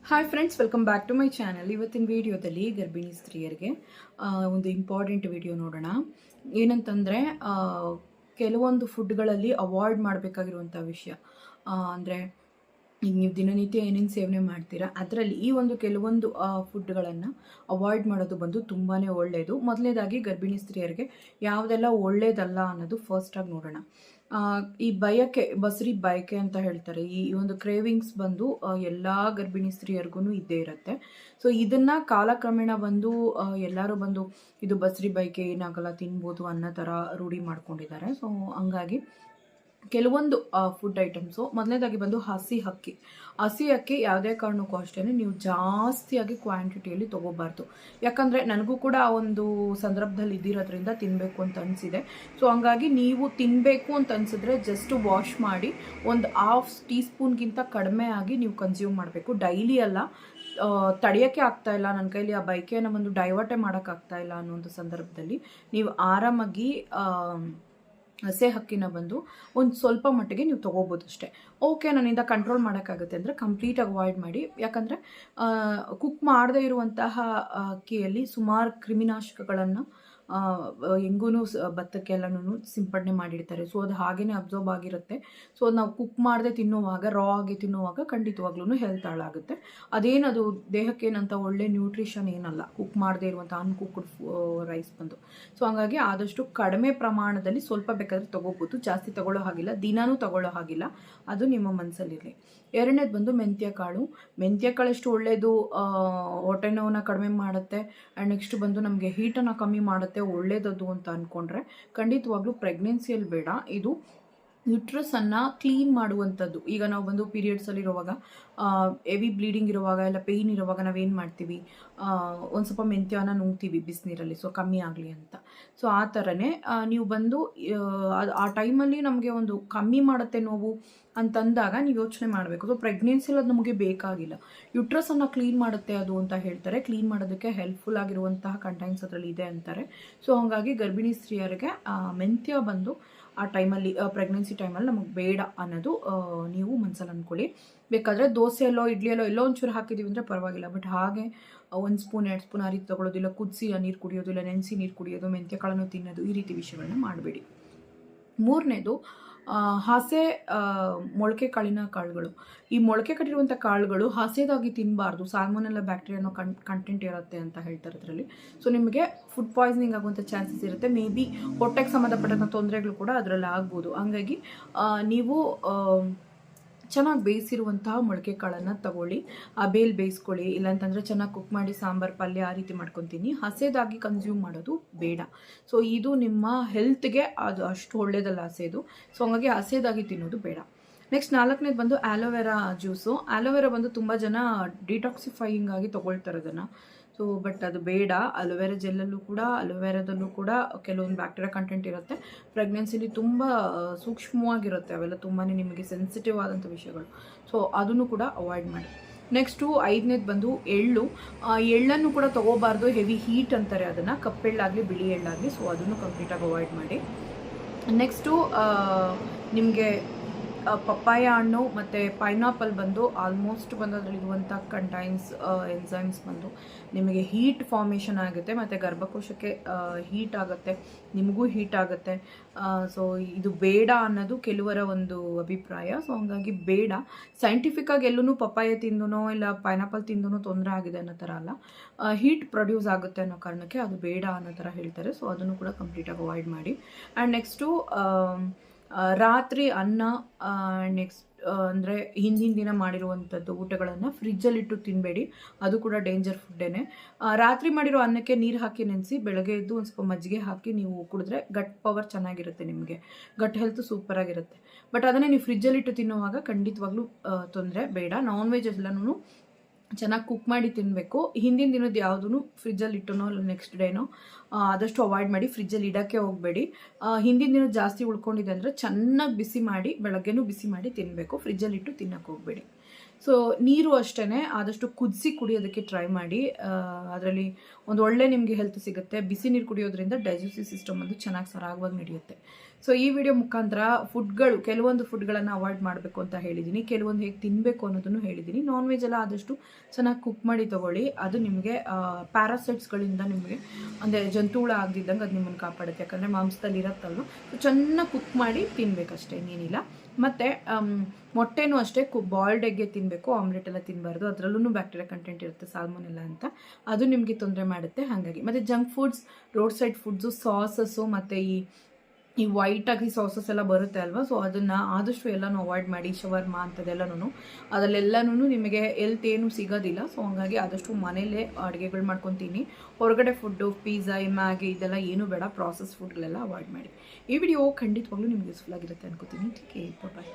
Hi friends, welcome back to my channel. ಇವತ್ತಿನ ವಿಡಿಯೋದಲ್ಲಿ ಗರ್ಭಿಣಿ ಸ್ತ್ರೀಯರಿಗೆ ಒಂದು ಇಂಪಾರ್ಟೆಂಟ್ ವಿಡಿಯೋ ನೋಡೋಣ. ಏನಂತಂದರೆ, ಕೆಲವೊಂದು ಫುಡ್ಗಳಲ್ಲಿ ಅವಾಯ್ಡ್ ಮಾಡಬೇಕಾಗಿರುವಂಥ ವಿಷಯ ಅಂದರೆ, ಈಗ ನೀವು ದಿನನಿತ್ಯ ಏನೇನು ಸೇವನೆ ಮಾಡ್ತೀರಾ ಅದರಲ್ಲಿ ಈ ಒಂದು ಕೆಲವೊಂದು ಫುಡ್ಗಳನ್ನು ಅವಾಯ್ಡ್ ಮಾಡೋದು ಬಂದು ತುಂಬಾ ಒಳ್ಳೆಯದು. ಮೊದಲನೇದಾಗಿ ಗರ್ಭಿಣಿ ಸ್ತ್ರೀಯರಿಗೆ ಯಾವುದೆಲ್ಲ ಒಳ್ಳೆಯದಲ್ಲ ಅನ್ನೋದು ಫಸ್ಟಾಗಿ ನೋಡೋಣ. ಈ ಬಯಕೆ, ಬಸರಿ ಬಯಕೆ ಅಂತ ಹೇಳ್ತಾರೆ, ಈ ಒಂದು ಕ್ರೇವಿಂಗ್ಸ್ ಬಂದು ಎಲ್ಲ ಗರ್ಭಿಣಿ ಸ್ತ್ರೀಯರಿಗೂ ಇದ್ದೇ ಇರುತ್ತೆ. ಸೊ ಇದನ್ನು ಕಾಲಕ್ರಮೇಣ ಬಂದು ಎಲ್ಲರೂ ಬಂದು ಇದು ಬಸರಿ ಬಯಕೆ ಏನಾಗಲ್ಲ, ತಿನ್ಬೋದು ಅನ್ನೋ ಥರ ರೂಢಿ ಮಾಡ್ಕೊಂಡಿದ್ದಾರೆ. ಸೊ ಹಂಗಾಗಿ ಕೆಲವೊಂದು ಫುಡ್ ಐಟಮ್ಸು, ಮೊದಲನೇದಾಗಿ ಬಂದು ಹಸಿ ಅಕ್ಕಿ ಯಾವುದೇ ಕಾರಣಕ್ಕೂ ಅಷ್ಟೇ ನೀವು ಜಾಸ್ತಿಯಾಗಿ ಕ್ವಾಂಟಿಟಿಯಲ್ಲಿ ತೊಗೋಬಾರ್ದು. ಯಾಕಂದರೆ ನನಗೂ ಕೂಡ ಆ ಒಂದು ಸಂದರ್ಭದಲ್ಲಿ ಇದ್ದಿರೋದ್ರಿಂದ ತಿನ್ನಬೇಕು ಅಂತ ಅನಿಸಿದೆ. ಸೊ ಹಂಗಾಗಿ ನೀವು ತಿನ್ನಬೇಕು ಅಂತ ಅನಿಸಿದ್ರೆ ಜಸ್ಟ್ ವಾಶ್ ಮಾಡಿ ಒಂದು ½ ಟೀ ಸ್ಪೂನ್ಗಿಂತ ಕಡಿಮೆ ಆಗಿ ನೀವು ಕನ್ಸ್ಯೂಮ್ ಮಾಡಬೇಕು. ಡೈಲಿ ಅಲ್ಲ, ತಡೆಯೋಕ್ಕೆ ಆಗ್ತಾಯಿಲ್ಲ ನನ್ನ ಕೈಲಿ, ಆ ಬೈಕೆಯನ್ನು ಒಂದು ಡೈವರ್ಟೇ ಮಾಡೋಕ್ಕಾಗ್ತಾ ಇಲ್ಲ ಅನ್ನೋ ಒಂದು ಸಂದರ್ಭದಲ್ಲಿ ನೀವು ಆರಾಮಾಗಿ ಹಸೆ ಅಕ್ಕಿನ ಬಂದು ಒಂದು ಸ್ವಲ್ಪ ಮಟ್ಟಿಗೆ ನೀವು ತೊಗೋಬೋದು ಅಷ್ಟೇ. ಓಕೆ, ನನ್ನಿಂದ ಕಂಟ್ರೋಲ್ ಮಾಡೋಕ್ಕಾಗುತ್ತೆ ಅಂದರೆ ಕಂಪ್ಲೀಟ್ ಅವಾಯ್ಡ್ ಮಾಡಿ. ಯಾಕಂದರೆ ಕುಕ್ ಮಾಡದೇ ಇರುವಂತಹ ಅಕ್ಕಿಯಲ್ಲಿ ಸುಮಾರು ಕ್ರಿಮಿನಾಶಕಗಳನ್ನು ಹೆಂಗೂ ಭತ್ತಕ್ಕೆಲ್ಲನೂ ಸಿಂಪಡಣೆ ಮಾಡಿರ್ತಾರೆ. ಸೊ ಅದು ಹಾಗೇ ಅಬ್ಸರ್ವ್ ಆಗಿರುತ್ತೆ. ಸೊ ನಾವು ಕುಕ್ ಮಾಡದೆ ತಿನ್ನುವಾಗ, ರಾ ಆಗಿ ತಿನ್ನುವಾಗ ಖಂಡಿತವಾಗ್ಲೂ ಹೆಲ್ತ್ ಹಾಳಾಗುತ್ತೆ. ಅದೇನದು ದೇಹಕ್ಕೇನಂತ ಒಳ್ಳೆ ನ್ಯೂಟ್ರಿಷನ್ ಏನಲ್ಲ ಕುಕ್ ಮಾಡದೇ ಇರುವಂಥ ಅನ್ಕುಕ್ಡ್ ರೈಸ್ ಬಂದು. ಸೊ ಹಂಗಾಗಿ ಆದಷ್ಟು ಕಡಿಮೆ ಪ್ರಮಾಣದಲ್ಲಿ ಸ್ವಲ್ಪ ಬೇಕಾದರೆ ತೊಗೋಬೋದು, ಜಾಸ್ತಿ ತೊಗೊಳ್ಳೋ ಹಾಗಿಲ್ಲ, ದಿನಾನೂ ತೊಗೊಳ್ಳೋ ಹಾಗಿಲ್ಲ. ಅದು ನಿಮ್ಮ ಮನಸ್ಸಲ್ಲಿರಲಿ. ಎರಡನೇದು ಬಂದು ಮೆಂತ್ಯ ಕಾಳು ಎಷ್ಟು ಒಳ್ಳೆಯದು, ಹೊಟ್ಟೆ ನೋವನ್ನ ಕಡಿಮೆ ಮಾಡುತ್ತೆ. ಆ್ಯಂಡ್ ನೆಕ್ಸ್ಟ್ ಬಂದು ನಮಗೆ ಹೀಟನ್ನು ಕಮ್ಮಿ ಮಾಡುತ್ತೆ, ಒಳ್ಳೇದದು ಅಂತ ಅಂದ್ಕೊಂಡ್ರೆ ಖಂಡಿತವಾಗ್ಲೂ ಪ್ರೆಗ್ನೆನ್ಸಿಯಲ್ಲಿ ಬೇಡ. ಇದು ಯುಟ್ರಸನ್ನು ಕ್ಲೀನ್ ಮಾಡುವಂಥದ್ದು. ಈಗ ನಾವು ಬಂದು ಪೀರಿಯಡ್ಸಲ್ಲಿರುವಾಗ, ಹೆವಿ ಬ್ಲೀಡಿಂಗ್ ಇರುವಾಗ, ಎಲ್ಲ ಪೇಯ್ನ್ ಇರುವಾಗ ನಾವೇನು ಮಾಡ್ತೀವಿ, ಒಂದು ಸ್ವಲ್ಪ ಮೆಂತ್ಯನ ನುಂಗ್ತೀವಿ ಬಿಸಿನೀರಲ್ಲಿ, ಸೊ ಕಮ್ಮಿ ಆಗಲಿ ಅಂತ. ಸೊ ಆ ಥರನೇ ನೀವು ಬಂದು ಆ ಟೈಮಲ್ಲಿ ನಮಗೆ ಒಂದು ಕಮ್ಮಿ ಮಾಡುತ್ತೆ ನೋವು ಅಂತಂದಾಗ ನೀವು ಯೋಚನೆ ಮಾಡಬೇಕು. ಸೊ ಪ್ರೆಗ್ನೆನ್ಸಿಯಲ್ಲಿ ಅದು ನಮಗೆ ಬೇಕಾಗಿಲ್ಲ, ಯುಟ್ರಸನ್ನು ಕ್ಲೀನ್ ಮಾಡುತ್ತೆ ಅದು ಅಂತ ಹೇಳ್ತಾರೆ. ಕ್ಲೀನ್ ಮಾಡೋದಕ್ಕೆ ಹೆಲ್ಪ್ಫುಲ್ ಆಗಿರುವಂತಹ ಕಂಟೆಂಟ್ಸ್ ಅದರಲ್ಲಿ ಇದೆ ಅಂತಾರೆ. ಸೊ ಹಾಗಾಗಿ ಗರ್ಭಿಣಿ ಸ್ತ್ರೀಯರಿಗೆ ಮೆಂತ್ಯ ಬಂದು ಆ ಟೈಮಲ್ಲಿ, ಪ್ರೆಗ್ನೆನ್ಸಿ ಟೈಮಲ್ಲಿ ನಮಗೆ ಬೇಡ ಅನ್ನೋದು ನೀವು ಮನಸ್ಸಲ್ಲಿ ಅಂದ್ಕೊಳ್ಳಿ. ಬೇಕಾದರೆ ದೋಸೆಯಲ್ಲೋ ಇಡ್ಲಿಯಲ್ಲೋ ಎಲ್ಲೋ ಒಂಚೂರು ಹಾಕಿದ್ದೀವಿ ಅಂದರೆ ಪರವಾಗಿಲ್ಲ. ಬಟ್ ಹಾಗೆ 1 ಸ್ಪೂನ್ 2 ಸ್ಪೂನ್ ಆ ರೀತಿ ತೊಗೊಳ್ಳೋದು, ಇಲ್ಲ ಕುದಿಸಿ ನೀರು ಕುಡಿಯೋದು, ಇಲ್ಲ ನೆನೆಸಿ ನೀರು ಕುಡಿಯೋದು, ಮೆಂತ್ಯ ಕಾಳನ್ನು ತಿನ್ನೋದು, ಈ ರೀತಿ ವಿಷಯಗಳನ್ನ ಮಾಡಬೇಡಿ. ಮೂರನೇದು ಹಸೆ ಮೊಳಕೆ ಕಾಳಿನ ಕಾಳುಗಳು. ಈ ಮೊಳಕೆ ಕಟ್ಟಿರುವಂಥ ಕಾಳುಗಳು ಹಸೆದಾಗಿ ತಿನ್ನಬಾರ್ದು, ಸಾಲ್ಮೊನೆಲ್ಲಾ ಬ್ಯಾಕ್ಟೀರಿಯಾನೋ ಕಂಟೆಂಟ್ ಇರುತ್ತೆ ಅಂತ ಹೇಳ್ತಾರೆ ಅದರಲ್ಲಿ. ಸೊ ನಿಮಗೆ ಫುಡ್ ಪಾಯ್ಸನಿಂಗ್ ಆಗುವಂಥ ಚಾನ್ಸಸ್ ಇರುತ್ತೆ. ಮೇ ಬಿ ಹೊಟ್ಟೆಗೆ ಸಂಬಂಧಪಟ್ಟಂಥ ತೊಂದರೆಗಳು ಕೂಡ ಅದರಲ್ಲಿ ಆಗ್ಬೋದು. ಹಾಗಾಗಿ ನೀವು ಚೆನ್ನಾಗಿ ಬೇಯಿಸಿರುವಂತಹ ಮೊಳಕೆ ಕಾಳನ್ನು ತಗೊಳ್ಳಿ, ಬೇಲ್ ಬೇಯಿಸ್ಕೊಳ್ಳಿ. ಇಲ್ಲಾಂತಂದರೆ ಚೆನ್ನಾಗಿ ಕುಕ್ ಮಾಡಿ ಸಾಂಬಾರು, ಪಲ್ಯ ಆ ರೀತಿ ಮಾಡ್ಕೊತೀನಿ. ಹಸೆದಾಗಿ ಕನ್ಸ್ಯೂಮ್ ಮಾಡೋದು ಬೇಡ. ಸೊ ಇದು ನಿಮ್ಮ ಹೆಲ್ತ್ಗೆ ಅದು ಅಷ್ಟು ಒಳ್ಳೆಯದಲ್ಲ ಹಸೆದು. ಸೊ ಹಂಗಾಗಿ ಹಸೆದಾಗಿ ತಿನ್ನೋದು ಬೇಡ. ನೆಕ್ಸ್ಟ್ 4ನೇದು ಬಂದು ಆಲೋವೆರಾ ಜ್ಯೂಸು. ಆಲೋವೆರಾ ಬಂದು ತುಂಬ ಜನ ಡಿಟಾಕ್ಸಿಫೈಯಿಂಗ್ ಆಗಿ ತೊಗೊಳ್ತಾರೆ ಅದನ್ನು. ಸೊ ಬಟ್ ಅದು ಬೇಡ. ಅಲೋವೆರಾ ಅಲೋವೆರಾದಲ್ಲೂ ಕೂಡ ಕೆಲವೊಂದು ಬ್ಯಾಕ್ಟೀರಿಯಾ ಕಂಟೆಂಟ್ ಇರುತ್ತೆ. ಪ್ರೆಗ್ನೆನ್ಸಿಲಿ ತುಂಬ ಸೂಕ್ಷ್ಮವಾಗಿರುತ್ತೆ ಅವೆಲ್ಲ, ತುಂಬಾ ನಿಮಗೆ ಸೆನ್ಸಿಟಿವ್ ಆದಂಥ ವಿಷಯಗಳು. ಸೊ ಅದನ್ನು ಕೂಡ ಅವಾಯ್ಡ್ ಮಾಡಿ. ನೆಕ್ಸ್ಟು 5ನೇದು ಬಂದು ಎಳ್ಳನ್ನು ಕೂಡ ತೊಗೋಬಾರ್ದು, ಹೆವಿ ಹೀಟ್ ಅಂತಾರೆ ಅದನ್ನು, ಕಪ್ಪೆಳ್ಳಾಗಲಿ ಬಿಳಿ ಎಳ್ಳಾಗಲಿ. ಸೊ ಅದನ್ನು ಕಂಪ್ಲೀಟಾಗಿ ಅವಾಯ್ಡ್ ಮಾಡಿ. ನೆಕ್ಸ್ಟು ನಿಮಗೆ ಪಪ್ಪಾಯ ಹಣ್ಣು ಮತ್ತು ಪೈನಾಪಲ್ ಬಂದು ಆಲ್ಮೋಸ್ಟ್ ಬಂದು ಅದರಲ್ಲಿರುವಂಥ ಕಂಟೈನ್ಸ್ ಎನ್ಸೈಮ್ಸ್ ಬಂದು ನಿಮಗೆ ಹೀಟ್ ಫಾರ್ಮೇಷನ್ ಆಗುತ್ತೆ ಮತ್ತು ಗರ್ಭಕೋಶಕ್ಕೆ ಹೀಟ್ ಆಗುತ್ತೆ, ನಿಮಗೂ ಹೀಟ್ ಆಗುತ್ತೆ. ಸೊ ಇದು ಬೇಡ ಅನ್ನೋದು ಕೆಲವರ ಒಂದು ಅಭಿಪ್ರಾಯ. ಸೊ ಹಂಗಾಗಿ ಬೇಡ. ಸೈಂಟಿಫಿಕ್ಕಾಗಿ ಎಲ್ಲೂ ಪಪ್ಪಾಯ ತಿಂದನೋ ಇಲ್ಲ ಪೈನಾಪಲ್ ತಿಂದನೋ ತೊಂದರೆ ಆಗಿದೆ ಅನ್ನೋ ಥರ ಅಲ್ಲ, ಹೀಟ್ ಪ್ರೊಡ್ಯೂಸ್ ಆಗುತ್ತೆ ಅನ್ನೋ ಕಾರಣಕ್ಕೆ ಅದು ಬೇಡ ಅನ್ನೋ ಥರ ಹೇಳ್ತಾರೆ. ಸೊ ಅದನ್ನು ಕೂಡ ಕಂಪ್ಲೀಟಾಗಿ ಅವಾಯ್ಡ್ ಮಾಡಿ. ಆ್ಯಂಡ್ ನೆಕ್ಸ್ಟು ರಾತ್ರಿ ಅನ್ನ, ನೆಕ್ಸ್ಟ್ ಅಂದರೆ ಹಿಂದಿನ ದಿನ ಮಾಡಿರುವಂಥದ್ದು ಊಟಗಳನ್ನು ಫ್ರಿಜ್ಜಲ್ಲಿಟ್ಟು ತಿನ್ನಬೇಡಿ, ಅದು ಕೂಡ ಡೇಂಜರ್ ಫುಡ್ಡೇ. ರಾತ್ರಿ ಮಾಡಿರೋ ಅನ್ನಕ್ಕೆ ನೀರು ಹಾಕಿ ನೆನೆಸಿ ಬೆಳಗ್ಗೆ ಎದ್ದು ಒಂದು ಸ್ವಲ್ಪ ಮಜ್ಜಿಗೆ ಹಾಕಿ ನೀವು ಕುಡಿದ್ರೆ ಗಟ್ ಪವರ್ ಚೆನ್ನಾಗಿರುತ್ತೆ, ನಿಮಗೆ ಗಟ್ ಹೆಲ್ತ್ ಸೂಪರಾಗಿರುತ್ತೆ. ಬಟ್ ಅದನ್ನೇ ನೀವು ಫ್ರಿಜ್ಜಲ್ಲಿಟ್ಟು ತಿನ್ನುವಾಗ ಖಂಡಿತವಾಗ್ಲೂ ತೊಂದರೆ ಬೇಡ. ನಾನ್ ವೆಜ್ ಎಲ್ಲನೂ ಚೆನ್ನಾಗಿ ಕುಕ್ ಮಾಡಿ ತಿನ್ನಬೇಕು. ಹಿಂದಿನ ದಿನದ ಯಾವುದೂ ಫ್ರಿಜ್ಜಲ್ಲಿ ಇಟ್ಟನೋ ಇಲ್ಲ ನೆಕ್ಸ್ಟ್ ಡೇನೋ ಆದಷ್ಟು ಅವಾಯ್ಡ್ ಮಾಡಿ. ಫ್ರಿಜ್ಜಲ್ಲಿ ಇಡೋಕ್ಕೆ ಹೋಗಬೇಡಿ. ಹಿಂದಿನ ದಿನ ಜಾಸ್ತಿ ಉಳ್ಕೊಂಡಿದೆ ಅಂದರೆ ಚೆನ್ನಾಗಿ ಬಿಸಿ ಮಾಡಿ, ಬೆಳಗ್ಗೆನೂ ಬಿಸಿ ಮಾಡಿ ತಿನ್ನಬೇಕು, ಫ್ರಿಜ್ಜಲ್ಲಿಟ್ಟು ತಿನ್ನೋಕ್ಕೆ ಹೋಗಬೇಡಿ. ಸೊ ನೀರು ಅಷ್ಟೇ ಆದಷ್ಟು ಕುದಿಸಿ ಕುಡಿಯೋದಕ್ಕೆ ಟ್ರೈ ಮಾಡಿ. ಅದರಲ್ಲಿ ಒಂದು ಒಳ್ಳೆ ನಿಮಗೆ ಹೆಲ್ತ್ ಸಿಗುತ್ತೆ. ಬಿಸಿ ನೀರು ಕುಡಿಯೋದ್ರಿಂದ ಡೈಜೆಸ್ಟಿವ್ ಸಿಸ್ಟಮ್ ಒಂದು ಚೆನ್ನಾಗಿ ಸರಾಗವಾಗಿ ನಡೆಯುತ್ತೆ. ಸೊ ಈ ವಿಡಿಯೋ ಮುಖಾಂತರ ಕೆಲವೊಂದು ಫುಡ್ಗಳನ್ನು ಅವಾಯ್ಡ್ ಮಾಡಬೇಕು ಅಂತ ಹೇಳಿದ್ದೀನಿ, ಕೆಲವೊಂದು ಹೇಗೆ ತಿನ್ನಬೇಕು ಅನ್ನೋದನ್ನು ಹೇಳಿದ್ದೀನಿ. ನಾನ್ ವೆಜ್ ಎಲ್ಲ ಆದಷ್ಟು ಚೆನ್ನಾಗಿ ಕುಕ್ ಮಾಡಿ ತೊಗೊಳ್ಳಿ. ಅದು ನಿಮಗೆ ಪ್ಯಾರಾಸೈಟ್ಸ್ಗಳಿಂದ ನಿಮಗೆ ಅಂದರೆ ಜಂತುಹುಳ ಆಗದಿದ್ದಂಗೆ ಅದು ನಿಮ್ಮನ್ನು ಕಾಪಾಡುತ್ತೆ. ಯಾಕಂದರೆ ಮಾಂಸದಲ್ಲಿ ಇರುತ್ತಲ್ವ, ಸೊ ಚೆನ್ನಾಗಿ ಕುಕ್ ಮಾಡಿ ತಿನ್ನಬೇಕಷ್ಟೇ, ಇನ್ನೇನಿಲ್ಲ. ಮತ್ತು ಮೊಟ್ಟೆನೂ ಅಷ್ಟೇ ಬಾಯ್ಲ್ಡ್ ಎಗ್ಗೆ ತಿನ್ನಬೇಕು, ಆಮ್ಲೆಟ್ ಎಲ್ಲ ತಿನ್ನಬಾರ್ದು. ಅದರಲ್ಲೂ ಬ್ಯಾಕ್ಟೀರಿಯಾ ಕಂಟೆಂಟ್ ಇರುತ್ತೆ, ಸಾಲ್ಮೊನೆಲ್ಲ ಅಂತ. ಅದು ನಿಮಗೆ ತೊಂದರೆ ಮಾಡುತ್ತೆ. ಹಾಗಾಗಿ ಮತ್ತು junk foods, roadside foods, sauces ಮತ್ತು ಈ ವೈಟಾಗಿ ಸಾಸಸ್ ಎಲ್ಲ ಬರುತ್ತೆ ಅಲ್ವಾ, ಸೊ ಅದನ್ನು ಆದಷ್ಟು ಎಲ್ಲನೂ ಅವಾಯ್ಡ್ ಮಾಡಿ. ಶವರ್ಮಾ ಅಂಥದ್ದೆಲ್ಲನೂ ಅದರಲ್ಲೆಲ್ಲನೂ ನಿಮಗೆ ಹೆಲ್ತ್ ಏನೂ ಸಿಗೋದಿಲ್ಲ. ಸೊ ಹಂಗಾಗಿ ಆದಷ್ಟು ಮನೇಲೇ ಅಡುಗೆಗಳು ಮಾಡ್ಕೊತೀನಿ. ಹೊರಗಡೆ ಫುಡ್ಡು, ಪಿಜ್ಜಾ, ಮ್ಯಾಗಿ ಇದೆಲ್ಲ ಏನೂ ಬೇಡ, ಪ್ರಾಸೆಸ್ ಫುಡ್ಗಳೆಲ್ಲ ಅವಾಯ್ಡ್ ಮಾಡಿ. ಈ ವಿಡಿಯೋ ಖಂಡಿತವಾಗ್ಲೂ ನಿಮ್ಗೆ ಯೂಸ್ಫುಲ್ ಆಗಿರುತ್ತೆ ಅನ್ಕೋತೀನಿ. ಟೇಕ್ ಕೇರ್, ಬಾಯ್.